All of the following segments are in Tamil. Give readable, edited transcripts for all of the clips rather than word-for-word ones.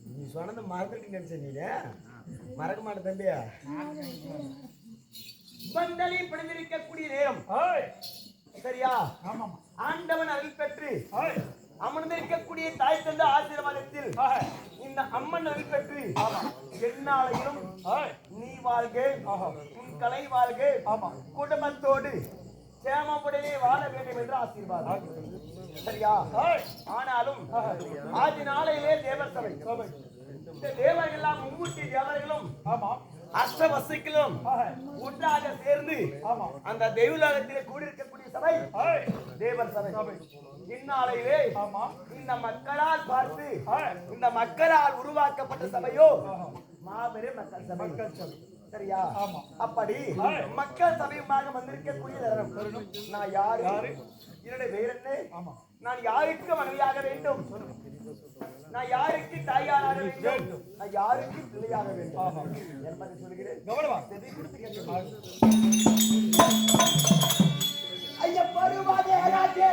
நீ சொன்னது மறந்துட்டு நினைச்ச நீ மறக்க மாட்ட தம்பியா பந்தலி பிடிந்திருக்கக்கூடிய நேரம் சரியா ஆண்டவன் அருள் பெற்று அமர்ந்திருக்கக்கூடிய தாய் தந்த ஆசீர்வாதத்தில் இந்த அம்மன் அருள் பெற்று என்னாலையும் நீ வாழ்க உன் கலை வாழ்க குடும்பத்தோடு சேமமுடனே வாழ வேண்டும் என்று ஆசீர்வாதம் சரியா ஆனாலும் ஆதி நாளையிலே தேவர் சபை இந்த தேவர்கள் எல்லாம் மும்மூர்த்தி தேவர்களும் அஷ்டவசுக்களும் ஒன்றாக சேர்ந்து அந்த தெய்வலோகத்திலே கூடியிருக்கக்கூடிய சபை தேவர் சபை இந்நாளையிலே இந்த மக்களால் பார்த்து இந்த மக்களால் உருவாக்கப்பட்ட சபையோ மாபெரும் மக்கள் சபை சரியா அப்படி மக்கள் சபையுமாக வந்திருக்கக்கூடிய தருணம் நான் யாரு என்னுடைய பேர் என்ன நான் யாருக்கு மனைவியாக வேண்டும் நான் யாருக்கு தாயாராக வேண்டும் நான் யாருக்கு பிள்ளையாக வேண்டும் என்பதை சொல்கிறேன் ஐயா பருவாதே ராஜே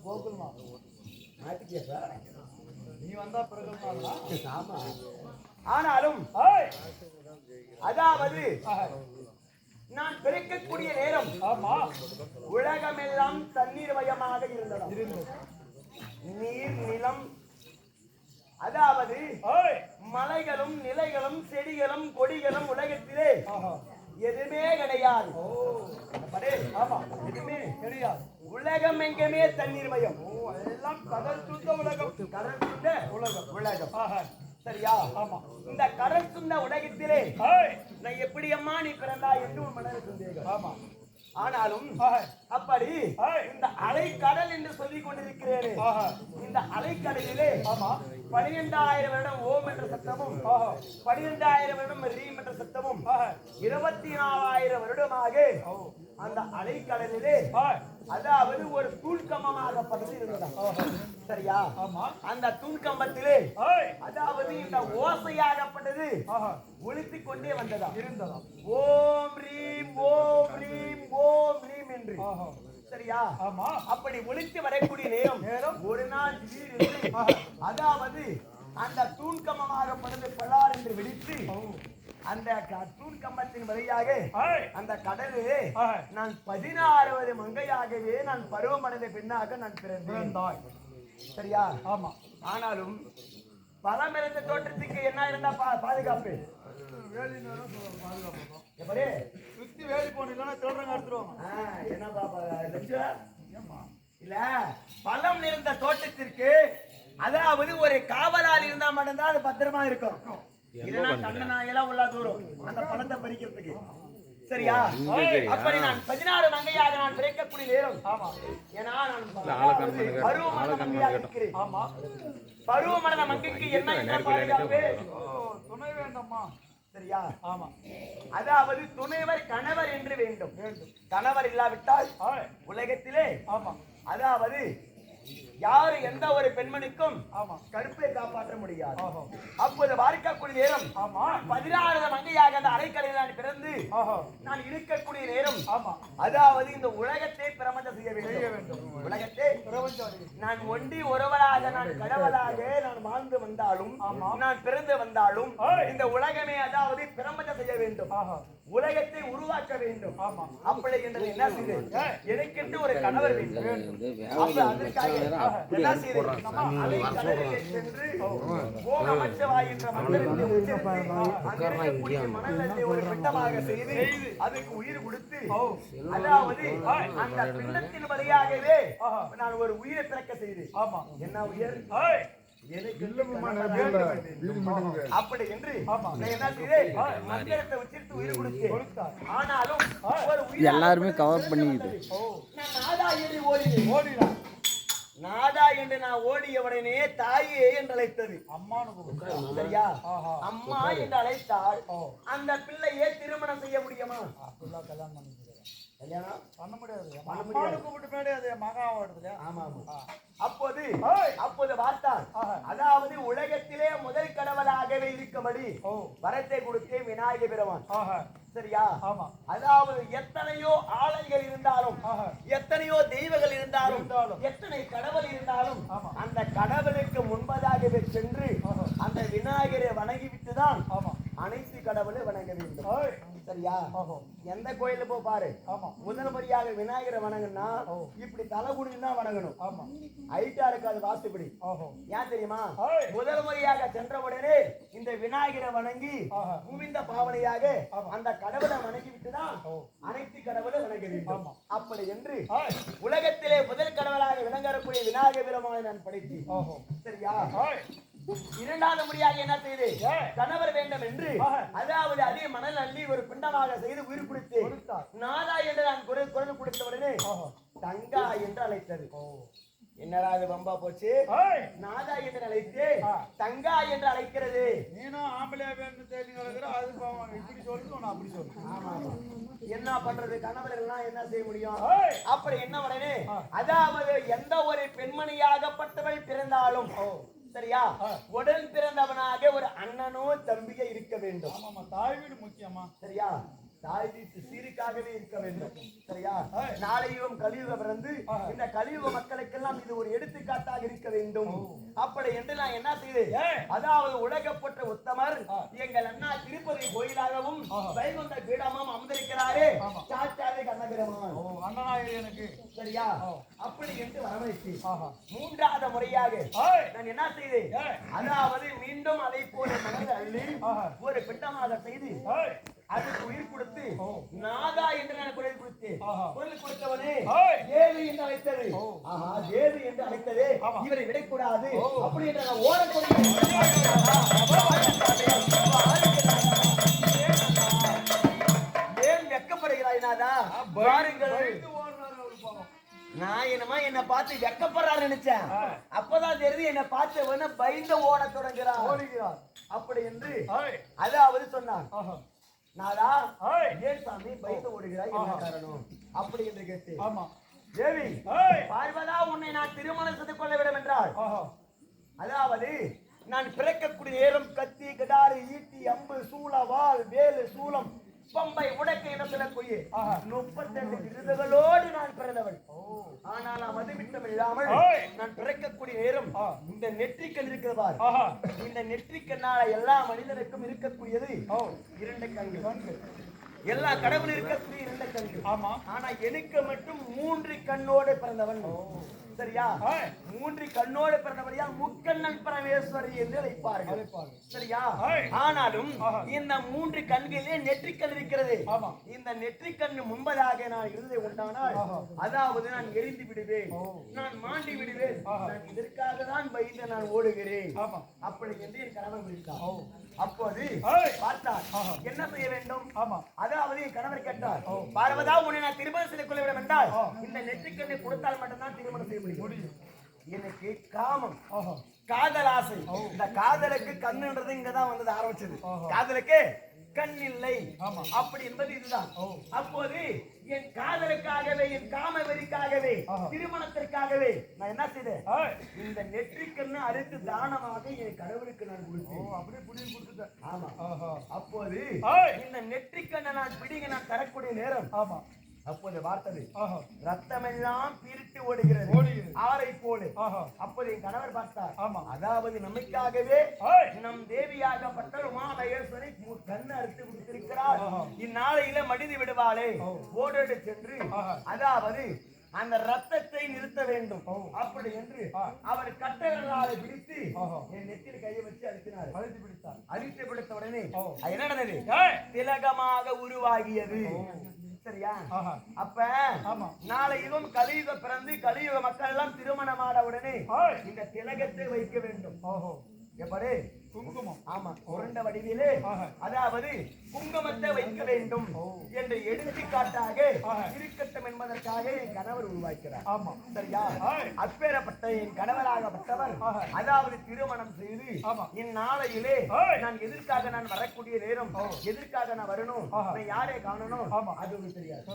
கோகுல்மா மாத்திக்கியா நீ வந்தா பிறகு ஆமா. ஆனாலும் அதாவது நான் பிறக்கக்கூடிய நேரம் ஆமா உலகமெல்லாம் தண்ணீர் மயமாக இருந்தது. நீர் நிலம் அதாவது மலைகளும் நிலைகளும் செடிகளும் கொடிகளும் உலகத்திலே எதுவுமே கிடையாது. ஆமா எதுவுமே கிடையாது. உலகம் எங்குமே தண்ணீர் மயம். எல்லாம் கடல் சுத்த உலகம். கடல் சுத்த உலகம் உலகம் சரியா? ஆமா. இந்த கடல் சுந்த உலகத்திலே நான் எப்படி அம்மா நீ பிறந்தா என்று உன் மனதில் சந்தேகம். ஆமா. ஆனாலும் அப்படி இந்த அலைக்கடல் என்று சொல்லிக் கொண்டிருக்கிறேன். இந்த அலைக்கடலிலே 12,000 வருடம் ஓம் என்ற சத்தமும் 12,000 வருடம் ரீம் என்ற சத்தமும் 24,000 வருடமாக அந்த அலைக்கடலிலே அதாவது ஒரு தூண்கம்பமாக படுத்து இருந்தது. சரியா? அந்த தூண்கம்பத்திலே அதாவது இந்த ஓசையாகப்பட்டது ஒலித்துக் கொண்டே வந்ததா இருந்ததா. ஓம் ரீம் ஓம் ரீம் ஓம் ரீம் என்று. சரியா? அப்படி ஒலித்து வரக்கூடிய நேரம் ஒரு நாள் திடீரென்று அதாவது அந்த தூண்கம்பமாகப்பட்டது பலார் என்று வெடித்து அந்த தூண் கம்பத்தின் வழியாக அந்த கடலிலே நான் 16வது மங்கையாகவே நான் பருவமடைந்த பெண்ணாக நான் பிறந்தேன். சரியா? ஆமா. ஆனாலும் பலம் இருந்த தோற்றத்துக்கு என்ன இருந்தா பாதுகாப்பு? வேலி பாதுகாப்பு. எப்படி சுத்தி வேலி போனீங்கன்னா திருடங்க எடுத்துருவாங்க. என்ன பாப்பா இல்ல பலம் நிறைந்த தோட்டத்திற்கு அதாவது ஒரு காவலால் இருந்தா மட்டும்தான் அது பத்திரமா இருக்கும். இல்லைன்னா கண்ண நாயெல்லாம் உள்ள தூரம் அந்த பணத்தை பறிக்கிறதுக்கு. சரியா? அப்படி நான் 16 மங்கையாக நான் பிறக்கக்கூடிய நேரம். ஆமா. ஏன்னா நான் பருவமடைந்த மங்கையாக இருக்கிறேன். ஆமா. பருவமடைந்த மங்கைக்கு என்ன பாதுகாப்பு? துணை வேண்டாமா? சரியா? ஆமா. அதாவது துணைவர் கணவர் என்று வேண்டும். கணவர் இல்லாவிட்டால் உலகத்திலே ஆமா அதாவது யாரு எந்த ஒரு பெண்மணிக்கும் ஆமா கருப்பை காப்பாற்ற முடியாது. அப்போது பார்க்கக்கூடிய நேரம் ஆமா 16 மங்கையாக அந்த அலைக்கடலில் நான் பிறந்து நான் இருக்கக்கூடிய நேரம் ஆமா அதாவது இந்த உலகத்தை பிரபஞ்சம் செய்ய வேண்டும். உலகத்தை நான் ஒண்டி ஒருவராக நான் கடவுளாக நான் வாழ்ந்து வந்தாலும் நான் பிறந்து வந்தாலும் இந்த உலகமே அதாவது பிரபஞ்சம் செய்ய வேண்டும். உலகத்தை உருவாக்க வேண்டும். அப்படி என்றது என்ன செய்தேன்? எனக்கென்று ஒரு கணவர் வேண்டும். அதற்காக என்ன செய்தேன்? அலைக்கடலிலே சென்று ஓம் நமச்சிவாய என்ற மந்திரத்தை உச்சரித்து மணலை ஒரு பிண்டமாக செய்து அதுக்கு உயிர் கொடுத்து அதாவது அந்த பிண்டத்தின் வழியாகவே நான் ஒரு உயிரை பிறக்க செய்தேன். என்ன உயிர்? அப்படி என்று என்ன செய்தேன்? மந்திரத்தை உச்சரித்து உயிர் கொடுத்தேன். ஆனாலும் எல்லாருமே கவர் பண்ணிக்குது. நாதா என்று ஓடினான். நாதா என்று நான் ஓடிய உடனே தாயே என்று அழைத்தது. சரியா? அம்மா என்று அழைத்தால் அந்த பிள்ளையே திருமணம் செய்ய முடியுமா? கல்யாணம் பண்ண முடியாது. அப்போது பார்த்தால் அதாவது உலகத்திலே முதல் கடவுளாகவே இருக்கும்படி வரத்தை கொடுத்தே விநாயக பெருமான். சரியா? அதாவது எத்தனையோ ஆலயங்கள் இருந்தாலும் எத்தனையோ தெய்வங்கள் இருந்தாலும் எத்தனை கடவுள் இருந்தாலும் அந்த கடவுளுக்கு முன்பதாகவே சென்று அந்த விநாயகரை வணங்கிவிட்டுதான் அனைத்து கடவுளை வணங்க வேண்டும். சரியா? எந்த கோயில போ பாரு, முதல் முறையாக விநாயகரை வணங்கினா இப்படி தலை குடினா வணங்கணும். ஹைட்டா இருக்காது வாஸ்துபடி. ஏன் தெரியுமா? முதல் முறையாக சென்ற உடனே இந்த விநாயகரை வணங்கி குவிந்த பாவனையாக அந்த கடவுளை வணங்கி விட்டுதான் அனைத்து கடவுளை வணங்க வேண்டும். அப்படி என்று உலகத்திலே முதல் கடவுளாக விளங்கக்கூடிய விநாயக பெருமானை நான் படைத்தேன். சரியா? இரண்டாவது முறையாக என்ன செய்து கணவர் வேண்டும் என்று அதாவது அதே மணல் அள்ளி ஒரு பிண்டமாக செய்து உயிர் கொடுத்து நாதா என்று நான் குரல் கொடுத்த உடனே தங்கா என்று அழைத்தது. என்னடா இது பம்பா போச்சு? நாதா என்று அழைத்து தங்கா என்று அழைக்கிறது. நீனும் ஆம்பளை இப்படி சொல்லு அப்படி சொல்லு. என்ன பண்றது? கணவர்கள்லாம் என்ன செய்ய முடியும்? அப்படி என்ன உடனே அதாவது எந்த ஒரு பெண்மணியாகப்பட்டவள் பிறந்தாலும் சரியா உடன் பிறந்தவனாக ஒரு அண்ணனோ தம்பியோ இருக்க வேண்டும். தாய் வீடு முக்கியமா? சரியா? தாய் வீட்டு சீருக்காகவே இருக்க வேண்டும். சரியா? நாளையும் கலியுகம் பிறந்து இந்த கலியுக மக்களுக்கெல்லாம் இது ஒரு எடுத்துக்காட்டாக இருக்க வேண்டும். அப்படி என்று நான் என்ன செய்தேன், அதாவது உலகப்பட்ட உத்தமர் எங்கள் அண்ணா திருப்பதி கோயிலாகவும் வைகுண்ட பீடமும் அமர்ந்திருக்கிறாரே சாச்சாரி கண்ணபிரமான் எனக்கு. சரியா? அப்படி என்று வரவழைத்து மூன்றாவது முறையாக நான் என்ன செய்தேன், அதாவது மீண்டும் அதை போல மனதை அள்ளி ஒரு பிண்டமாக செய்து அதுக்கு உயிர் கொடுத்து நாதா என்று நான் குரல் கொடுத்தேன். குரல் கொடுத்தவனே தேவி என்று அழைத்தது. ஆஹா, தேவி என்று அழைத்தது இவரை விடக்கூடாது அப்படி என்று நான் ஓடக்கூடிய ஏன் வெக்கப்படுகிறாய் நாதா? பாருங்கள், நான் என்னமா என்ன பார்த்து வெக்கப்படுறாரு நினைச்சேன். அப்பதான் தெரியுது என்ன பார்த்து பயந்து ஓட தொடங்குறார். அப்படி என்று அதாவது சொன்னார். நாதா, ஏன் சாமி பயந்து ஓடுகிறாய், என்ன காரணம் அப்படி என்று கேட்டு, தேவி பார்வதா உன்னை நான் திருமணம் செய்து கொள்ள வேண்டும் என்றால், அதாவது நான் பிறக்கக்கூடிய நேரம் கத்தி கடாரி ஈட்டி அம்பு சூள வாள் வேலு சூளம் பம்பை உடக்கை என சொல்லக்கூடிய 32 விருதுகளோடு நான் பிறந்தவள். ஆனால் நான் மதுமிட்டம் இல்லாமல் நான் பிறக்கக்கூடிய நேரம் இந்த நெற்றிக்கண் இருக்கிறவார். இந்த நெற்றிக்கண்ணால எல்லா மனிதனுக்கும் இருக்கக்கூடியது 2 கண்கள். எல்லா கடவுள் இருக்கக்கூடிய 2 கண்கள். ஆனா எனக்கு மட்டும் 3 கண்ணோடு பிறந்தவன். சரியா? 3 கண்ணோடு பிறந்தபடியால் முக்கண்ணன் பரமேஸ்வரி என்று அழைப்பார்கள். சரியா? ஆனாலும் இந்த 3 கண்களிலே நெற்றிக்கண் இருக்கிறது. இந்த நெற்றிக்கண் முன்பதாக நான் இருந்ததை உண்டானால், அதாவது நான் எரிந்து விடுவேன், நான் மாண்டி விடுவேன், நான் இதற்காக தான் பயந்து நான் ஓடுகிறேன் அப்படி என்று என் கணவன் விழித்தார். அப்போது பார்த்தார் என்ன செய்ய வேண்டும். அதாவது என் கணவர் கேட்டார், பார்வதா உன்னை நான் திருமணம் செய்து கொள்ள வேண்டும் என்றால் இந்த நெற்றிக்கண்ணை கொடுத்தால் மட்டும்தான் திருமணம் செய்ய முடியும். எனக்கு காமம், காதல் ஆசை. இந்த காதலுக்கு கண்ணுன்றது இங்கதான் வந்து ஆரம்பிச்சது. காதலுக்கு கண் இல்லை அப்படி என்பது இதுதான். அப்போது என் காதலுக்காகவே என் காம வெறிக்காகவே திருமணத்திற்காகவே நான் என்ன செய்தேன், இந்த நெற்றிக்கண்ணு அறுத்து தானமாக என் கடவுளுக்கு நான் கொடுத்தேன். அப்படியே புடிங்கி கொடுத்துட்டேன். ஆமா. அப்போது இந்த நெற்றிக்கண்ணை நான் பிடிங்க நான் தரக்கூடிய நேரம் அப்போது பார்த்தது ரத்தமெல்லாம் பீரிட்டு ஓடுகிறது ஆரை போல. அப்போது என் கணவர் பார்த்தார். அதாவது நமக்காகவே நம் தேவியாகப்பட்ட உமாமகேஸ்வரி கண்ணு அறுத்து கொடுத்திருக்கிறார். இந்நாளையில மடிந்து விடுவாளே ஓடோடு சென்று அதாவது அந்த ரத்தத்தை நிறுத்த வேண்டும் அப்படி என்று அவர் கட்டவர்களால் பிடித்து என் நெத்தியில் கையை வச்சு அழுத்தினார். அழுத்தி பிடித்த உடனே என்ன நடந்தது, திலகமாக உருவாகியது. சரியா? அப்ப நாளையும் கலியுக பிறந்து கலியுக மக்கள் எல்லாம் திருமணமான உடனே இந்த திலகத்தை வைக்க வேண்டும். எப்படி? குங்குமம். ஆமா, உருண்ட வடிவிலே அதாவது குங்குமத்தை வைக்க வேண்டும் என்று எடுத்துக்காட்டாக இருக்கட்டும் என்பதற்காக என் கணவர் உருவாக்கிறார். ஆமா, சரியா? அப்பேறப்பட்ட என் கணவராகப்பட்டவர் அதாவது திருமணம் செய்து இந்நாளையிலே நான் எதற்காக நான் வரக்கூடிய நேரம், எதற்காக நான் வரணும், யாரை காணணும் அது உங்களுக்கு தெரியாது.